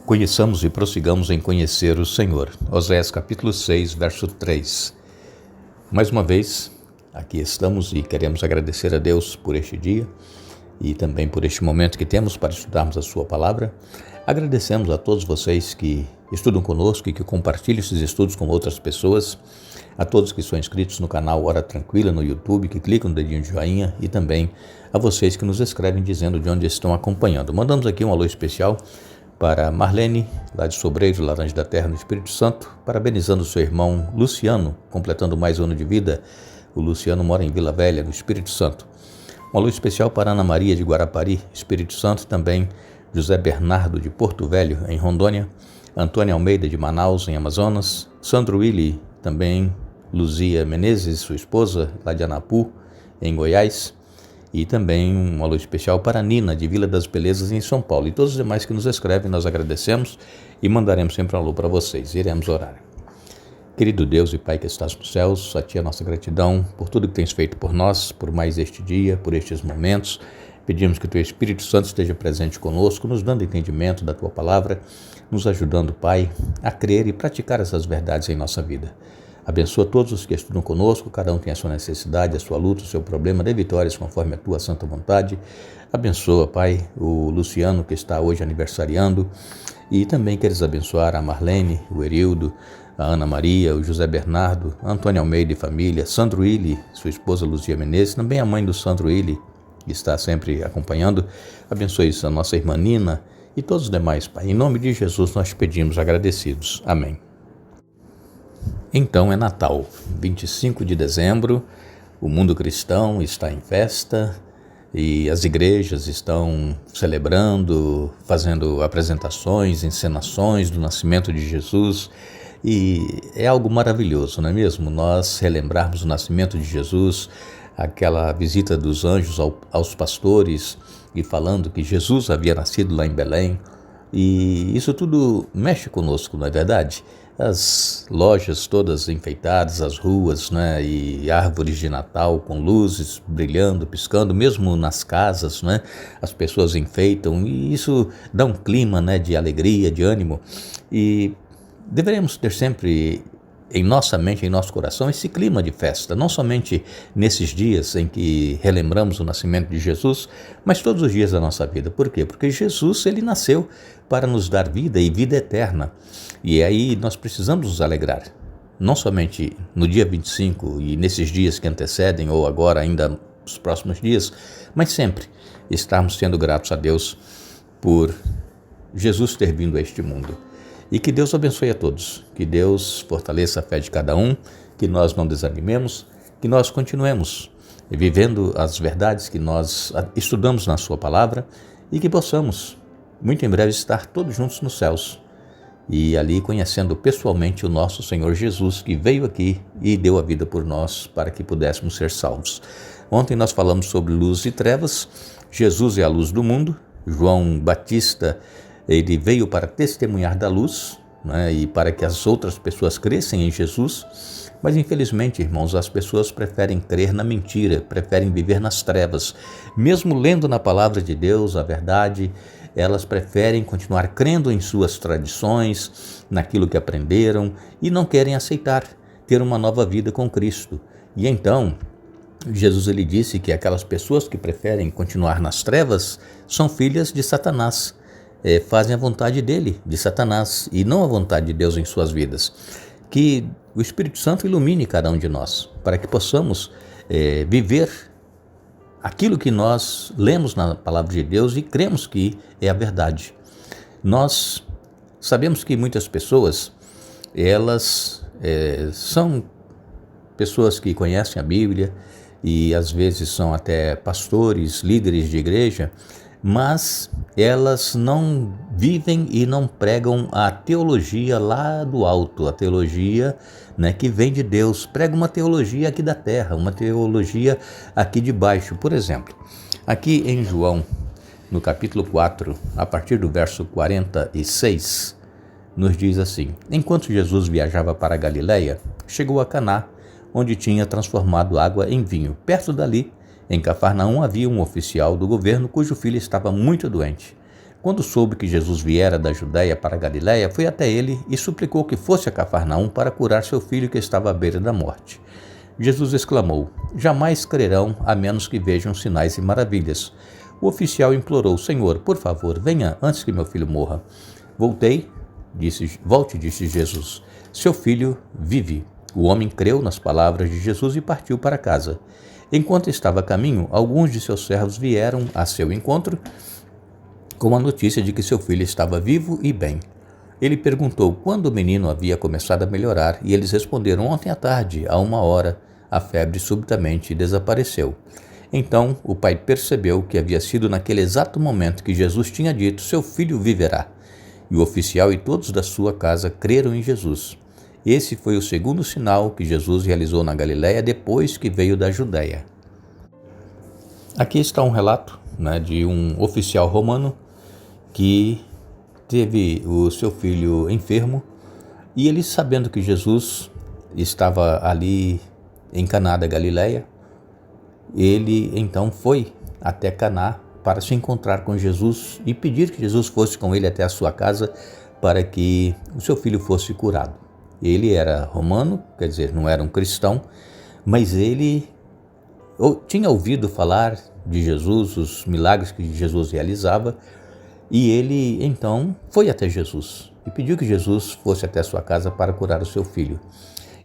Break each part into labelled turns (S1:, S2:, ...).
S1: Conheçamos e prossigamos em conhecer o Senhor. Oséias capítulo 6, verso 3. Mais uma vez, aqui estamos e queremos agradecer a Deus por este dia e também por este momento que temos para estudarmos a sua palavra. Agradecemos a todos vocês que estudam conosco e que compartilham esses estudos com outras pessoas, a todos que são inscritos no canal Hora Tranquila no YouTube, que clicam no dedinho de joinha, e também a vocês que nos escrevem dizendo de onde estão acompanhando. Mandamos aqui um alô especial para Marlene, lá de Sobreiro, Laranja da Terra, no Espírito Santo, parabenizando seu irmão Luciano, completando mais um ano de vida. O Luciano mora em Vila Velha, no Espírito Santo. Um alô especial para Ana Maria de Guarapari, Espírito Santo, também José Bernardo de Porto Velho, em Rondônia, Antônia Almeida de Manaus, em Amazonas, Sandro Willi, também Luzia Menezes, sua esposa, lá de Anapu, em Goiás, e também um alô especial para Nina, de Vila das Belezas, em São Paulo. E todos os demais que nos escrevem, nós agradecemos e mandaremos sempre um alô para vocês. Iremos orar. Querido Deus e Pai que estás nos céus, a Ti a nossa gratidão por tudo que tens feito por nós, por mais este dia, por estes momentos. Pedimos que o Teu Espírito Santo esteja presente conosco, nos dando entendimento da Tua palavra, nos ajudando, Pai, a crer e praticar essas verdades em nossa vida. Abençoa todos os que estudam conosco, cada um tem a sua necessidade, a sua luta, o seu problema, dê vitórias conforme a Tua santa vontade. Abençoa, Pai, o Luciano que está hoje aniversariando, e também queres abençoar a Marlene, o Erildo, a Ana Maria, o José Bernardo, a Antônia Almeida e família, Sandro Willi, sua esposa Luzia Menezes, também a mãe do Sandro Willi, que está sempre acompanhando. Abençoe a nossa irmã Nina e todos os demais, Pai. Em nome de Jesus nós pedimos agradecidos. Amém. Então é Natal, 25 de dezembro, o mundo cristão está em festa e as igrejas estão celebrando, fazendo apresentações, encenações do nascimento de Jesus, e é algo maravilhoso, não é mesmo? Nós relembrarmos o nascimento de Jesus, aquela visita dos anjos aos pastores e falando que Jesus havia nascido lá em Belém, e isso tudo mexe conosco, não é verdade? As lojas todas enfeitadas, as ruas, né, e árvores de Natal com luzes brilhando, piscando, mesmo nas casas, né, as pessoas enfeitam, e isso dá um clima, né, de alegria, de ânimo, e deveremos ter sempre em nossa mente, em nosso coração, esse clima de festa, não somente nesses dias em que relembramos o nascimento de Jesus, mas todos os dias da nossa vida. Por quê? Porque Jesus, ele nasceu para nos dar vida e vida eterna. E aí nós precisamos nos alegrar, não somente no dia 25 e nesses dias que antecedem, ou agora ainda nos próximos dias, mas sempre estarmos sendo gratos a Deus por Jesus ter vindo a este mundo. E que Deus abençoe a todos, que Deus fortaleça a fé de cada um, que nós não desanimemos, que nós continuemos vivendo as verdades que nós estudamos na sua palavra e que possamos, muito em breve, estar todos juntos nos céus e ali conhecendo pessoalmente o nosso Senhor Jesus, que veio aqui e deu a vida por nós para que pudéssemos ser salvos. Ontem nós falamos sobre luz e trevas. Jesus é a luz do mundo. João Batista, ele veio para testemunhar da luz, né, e para que as outras pessoas cresçam em Jesus, mas infelizmente, irmãos, as pessoas preferem crer na mentira, preferem viver nas trevas. Mesmo lendo na palavra de Deus a verdade, elas preferem continuar crendo em suas tradições, naquilo que aprenderam, e não querem aceitar ter uma nova vida com Cristo. E então, Jesus ele disse que aquelas pessoas que preferem continuar nas trevas são filhas de Satanás. Fazem a vontade dele, de Satanás, e não a vontade de Deus em suas vidas. Que o Espírito Santo ilumine cada um de nós, para que possamos viver aquilo que nós lemos na palavra de Deus e cremos que é a verdade. Nós sabemos que muitas pessoas, elas são pessoas que conhecem a Bíblia e às vezes são até pastores, líderes de igreja, mas elas não vivem e não pregam a teologia lá do alto, a teologia, né, que vem de Deus. Prega uma teologia aqui da terra, uma teologia aqui de baixo. Por exemplo, aqui em João, no capítulo 4, a partir do verso 46, nos diz assim: enquanto Jesus viajava para a Galileia, chegou a Caná, onde tinha transformado água em vinho. Perto dali, em Cafarnaum, havia um oficial do governo cujo filho estava muito doente. Quando soube que Jesus viera da Judéia para a Galiléia, foi até ele e suplicou que fosse a Cafarnaum para curar seu filho que estava à beira da morte. Jesus exclamou: jamais crerão a menos que vejam sinais e maravilhas. O oficial implorou: Senhor, por favor, venha antes que meu filho morra. Volte, disse Jesus. Seu filho vive. O homem creu nas palavras de Jesus e partiu para casa. Enquanto estava a caminho, alguns de seus servos vieram a seu encontro com a notícia de que seu filho estava vivo e bem. Ele perguntou quando o menino havia começado a melhorar e eles responderam: ontem à tarde, a 1 hora, a febre subitamente desapareceu. Então o pai percebeu que havia sido naquele exato momento que Jesus tinha dito: seu filho viverá. E o oficial e todos da sua casa creram em Jesus. Esse foi o segundo sinal que Jesus realizou na Galiléia depois que veio da Judéia. Aqui está um relato, de um oficial romano que teve o seu filho enfermo e ele, sabendo que Jesus estava ali em Caná da Galiléia, ele então foi até Caná para se encontrar com Jesus e pedir que Jesus fosse com ele até a sua casa para que o seu filho fosse curado. Ele era romano, quer dizer, não era um cristão, mas ele tinha ouvido falar de Jesus, os milagres que Jesus realizava, e ele então foi até Jesus e pediu que Jesus fosse até a sua casa para curar o seu filho.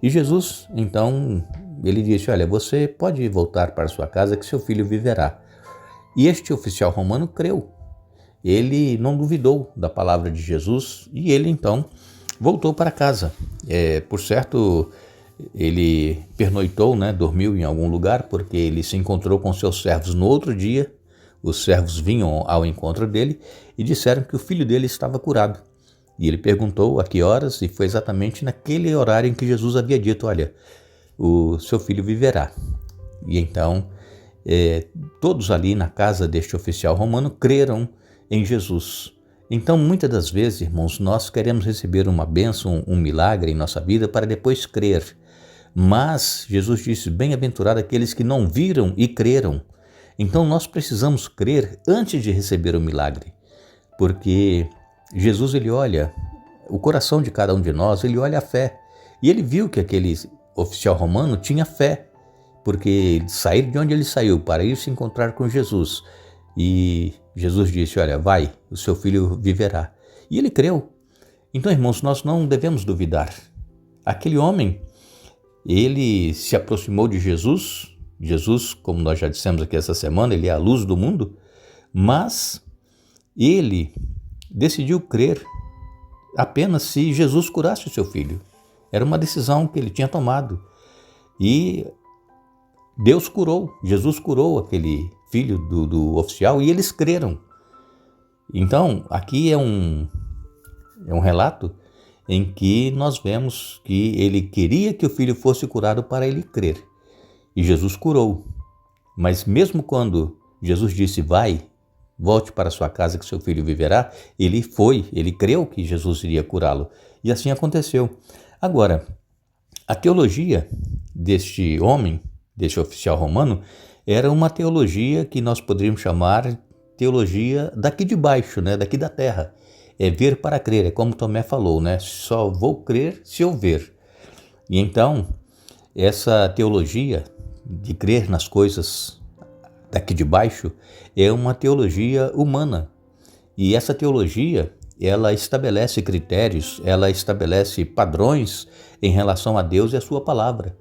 S1: E Jesus, então, ele disse: olha, você pode voltar para sua casa que seu filho viverá. E este oficial romano creu. Ele não duvidou da palavra de Jesus e ele então voltou para casa. Por certo, ele pernoitou, dormiu em algum lugar, porque ele se encontrou com seus servos no outro dia. Os servos vinham ao encontro dele e disseram que o filho dele estava curado. E ele perguntou a que horas, e foi exatamente naquele horário em que Jesus havia dito: olha, o seu filho viverá. E então, todos ali na casa deste oficial romano creram em Jesus. Então, muitas das vezes, irmãos, nós queremos receber uma bênção, um milagre em nossa vida para depois crer. Mas Jesus disse: bem-aventurados aqueles que não viram e creram. Então nós precisamos crer antes de receber o milagre, porque Jesus, ele olha o coração de cada um de nós, ele olha a fé. E ele viu que aquele oficial romano tinha fé, porque sair de onde ele saiu para ir se encontrar com Jesus. E Jesus disse: olha, vai, o seu filho viverá. E ele creu. Então, irmãos, nós não devemos duvidar. Aquele homem, ele se aproximou de Jesus. Jesus, como nós já dissemos aqui essa semana, ele é a luz do mundo, mas ele decidiu crer apenas se Jesus curasse o seu filho. Era uma decisão que ele tinha tomado. E Deus curou, Jesus curou aquele filho do oficial e eles creram. Então, aqui é um relato em que nós vemos que ele queria que o filho fosse curado para ele crer. E Jesus curou. Mas mesmo quando Jesus disse: vai, volte para sua casa que seu filho viverá, ele foi, ele creu que Jesus iria curá-lo. E assim aconteceu. Agora, a teologia deste homem, deste oficial romano, era uma teologia que nós poderíamos chamar teologia daqui de baixo, daqui da terra. É ver para crer, é como Tomé falou, só vou crer se eu ver. E então, essa teologia de crer nas coisas daqui de baixo é uma teologia humana. E essa teologia, ela estabelece critérios, ela estabelece padrões em relação a Deus e a sua palavra.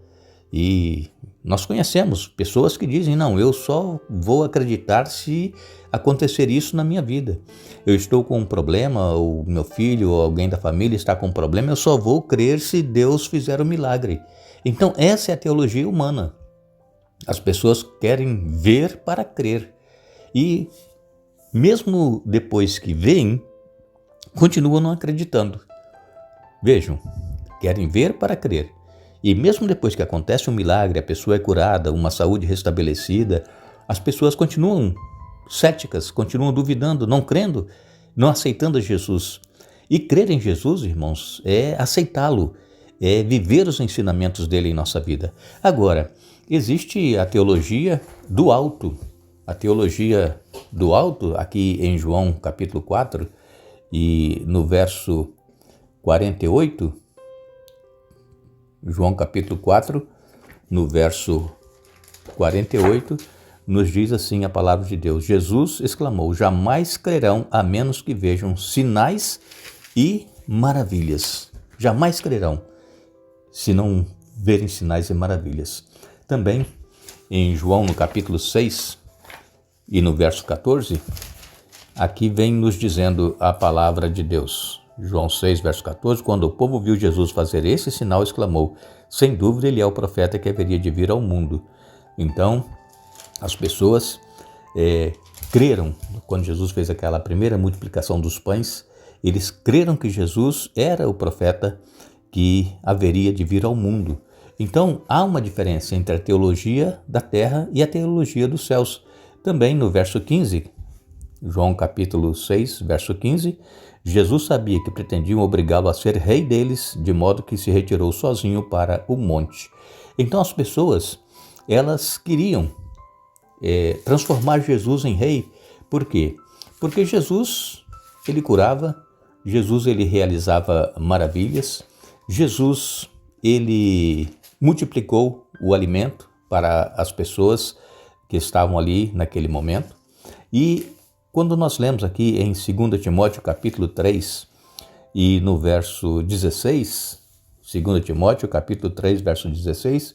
S1: E nós conhecemos pessoas que dizem: não, eu só vou acreditar se acontecer isso na minha vida. Eu estou com um problema, o meu filho ou alguém da família está com um problema, eu só vou crer se Deus fizer o milagre. Então essa é a teologia humana. As pessoas querem ver para crer. E mesmo depois que veem, continuam não acreditando. Vejam, querem ver para crer. E mesmo depois que acontece um milagre, a pessoa é curada, uma saúde restabelecida, as pessoas continuam céticas, continuam duvidando, não crendo, não aceitando Jesus. E crer em Jesus, irmãos, é aceitá-lo, é viver os ensinamentos dele em nossa vida. Agora, existe a teologia do alto, a teologia do alto, aqui em João capítulo 4 e no verso 48, João capítulo 4, no verso 48, nos diz assim a palavra de Deus: Jesus exclamou: jamais crerão a menos que vejam sinais e maravilhas. Jamais crerão se não verem sinais e maravilhas. Também em João no capítulo 6 e no verso 14, aqui vem nos dizendo a palavra de Deus. João 6, verso 14, quando o povo viu Jesus fazer esse sinal, exclamou: sem dúvida ele é o profeta que haveria de vir ao mundo. Então, as pessoas creram, quando Jesus fez aquela primeira multiplicação dos pães, eles creram que Jesus era o profeta que haveria de vir ao mundo. Então, há uma diferença entre a teologia da terra e a teologia dos céus. Também no verso 15, João capítulo 6, verso 15, Jesus sabia que pretendiam obrigá-lo a ser rei deles, de modo que se retirou sozinho para o monte. Então as pessoas, elas queriam transformar Jesus em rei. Por quê? Porque Jesus, ele curava, Jesus, ele realizava maravilhas, Jesus, ele multiplicou o alimento para as pessoas que estavam ali naquele momento. E quando nós lemos aqui em 2 Timóteo capítulo 3 e no verso 16, 2 Timóteo capítulo 3, verso 16,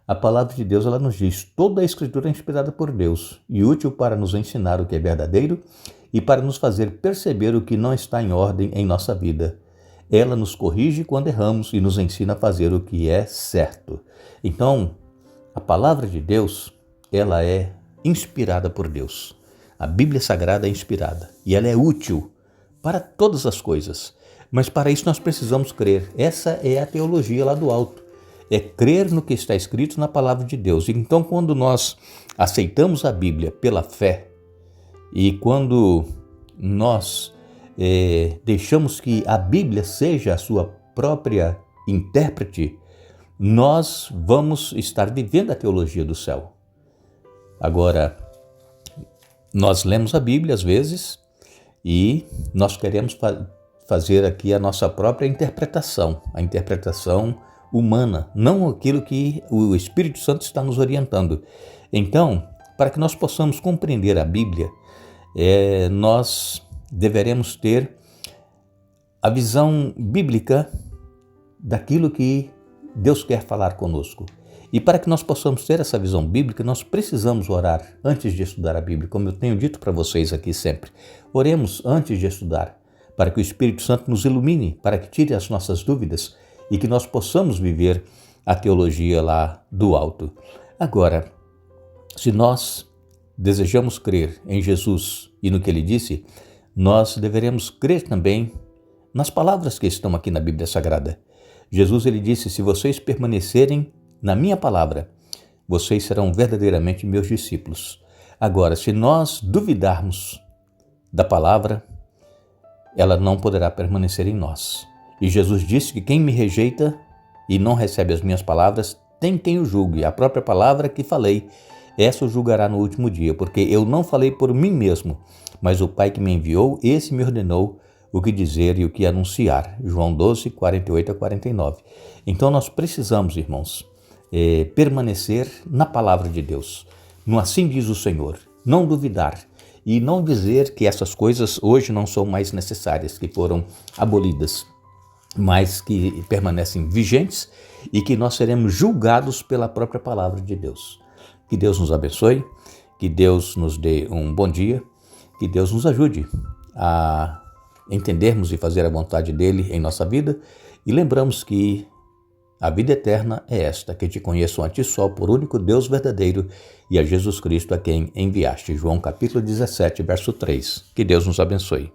S1: a palavra de Deus ela nos diz: toda a escritura é inspirada por Deus e útil para nos ensinar o que é verdadeiro e para nos fazer perceber o que não está em ordem em nossa vida. Ela nos corrige quando erramos e nos ensina a fazer o que é certo. Então, a palavra de Deus, ela é inspirada por Deus. A Bíblia Sagrada é inspirada e ela é útil para todas as coisas. Mas para isso nós precisamos crer. Essa é a teologia lá do alto. É crer no que está escrito na palavra de Deus. Então, quando nós aceitamos a Bíblia pela fé e quando nós deixamos que a Bíblia seja a sua própria intérprete, nós vamos estar vivendo a teologia do céu. Agora, nós lemos a Bíblia às vezes e nós queremos fazer aqui a nossa própria interpretação, a interpretação humana, não aquilo que o Espírito Santo está nos orientando. Então, para que nós possamos compreender a Bíblia, nós deveremos ter a visão bíblica daquilo que Deus quer falar conosco. E para que nós possamos ter essa visão bíblica, nós precisamos orar antes de estudar a Bíblia, como eu tenho dito para vocês aqui sempre. Oremos antes de estudar, para que o Espírito Santo nos ilumine, para que tire as nossas dúvidas e que nós possamos viver a teologia lá do alto. Agora, se nós desejamos crer em Jesus e no que ele disse, nós deveremos crer também nas palavras que estão aqui na Bíblia Sagrada. Jesus, ele disse: se vocês permanecerem na minha palavra, vocês serão verdadeiramente meus discípulos. Agora, se nós duvidarmos da palavra, ela não poderá permanecer em nós. E Jesus disse que quem me rejeita e não recebe as minhas palavras, tem quem o julgue. A própria palavra que falei, essa o julgará no último dia, porque eu não falei por mim mesmo, mas o Pai que me enviou, esse me ordenou o que dizer e o que anunciar. João 12, 48 a 49. Então nós precisamos, irmãos, permanecer na palavra de Deus. No assim diz o Senhor, não duvidar e não dizer que essas coisas hoje não são mais necessárias, que foram abolidas, mas que permanecem vigentes e que nós seremos julgados pela própria palavra de Deus. Que Deus nos abençoe, que Deus nos dê um bom dia, que Deus nos ajude a entendermos e fazer a vontade dele em nossa vida, e lembramos que a vida eterna é esta, que te conheçam a ti só, por único Deus verdadeiro, e a Jesus Cristo a quem enviaste. João capítulo 17, verso 3. Que Deus nos abençoe.